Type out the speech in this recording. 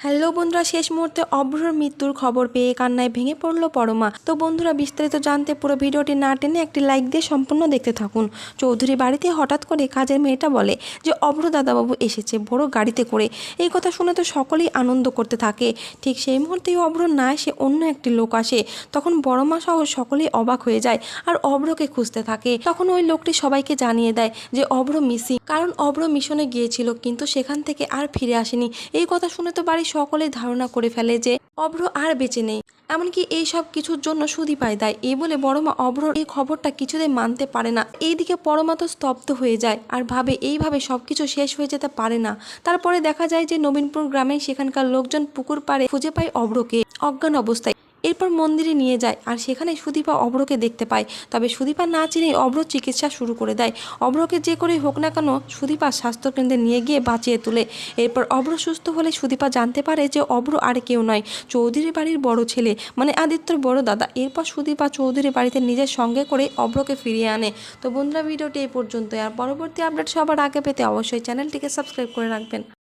Hello বন্ধুরা, শেষ মুহূর্তে অভ্রর মৃত্যুর খবর পেয়ে কান্নায় ভেঙে পড়ল পরমা। তো বন্ধুরা, বিস্তারিত জানতে পুরো ভিডিওটি না টেনে একটি লাইক দিয়ে সম্পূর্ণ দেখতে থাকুন। চৌধুরী বাড়িতে হঠাৎ করে কাজের মেয়েটা বলে যে অভ্র দাদাবাবু এসেছে বড় গাড়িতে করে। এই কথা শুনে তো সকলেই আনন্দ করতে থাকে। ঠিক সেই মুহূর্তেই অভ্র না এসে অন্য একটি লোক আসে। তখন বড়মা সহ সকলেই অবাক হয়ে যায় আর অভ্রকে খুঁজতে থাকে। তখন ওই লোকটি সবাইকে জানিয়ে দেয় যে অভ্র মিসিং, কারণ অভ্র মিশনে গিয়েছিল কিন্তু সেখান থেকে আর ফিরে আসেনি। এই কথা শুনে তো বাড়ির সকলেই ধারণা করে ফেলে যে অভ্র আর বেঁচে নেই। এমনকি এই সব কিছুর জন্য সুদীপাই দায়। এই বলে বড়মা অভ্রর এই খবরটা কিছুতেই মানতে পারে না। এইদিকে পরমা তো স্তব্ধ হয়ে যায় আর ভাবে এইভাবে সবকিছু শেষ হয়ে যেতে পারে না। তারপরে দেখা যায় যে নবীনপুর গ্রামে সেখানকার লোকজন পুকুর পাড়ে খুঁজে পায় অভ্রকে অজ্ঞান অবস্থায়। এরপর মন্দিরে নিয়ে যায় আর সেখানে সুদীপা অভ্রকে দেখতে পায়। তবে সুদীপা না চিনেই অভ্র চিকিৎসা শুরু করে দেয়। অভ্রকে যে করে হোক না কেন সুদীপা স্বাস্থ্যকেন্দ্রে নিয়ে গিয়ে বাঁচিয়ে তোলে। এরপর অভ্র সুস্থ হলে সুদীপা জানতে পারে যে অভ্র আর কেউ নয়, চৌধুরী বাড়ির বড় ছেলে মানে আদিত্যর বড় দাদা। এরপর সুদীপা চৌধুরী বাড়িতে নিজের সঙ্গে করে অভ্রকে ফিরিয়ে আনে। তো বন্ধুরা, ভিডিওটি এই পর্যন্ত। আর পরবর্তী আপডেট সবার আগে পেতে অবশ্যই চ্যানেলটিকে সাবস্ক্রাইব করে রাখবেন।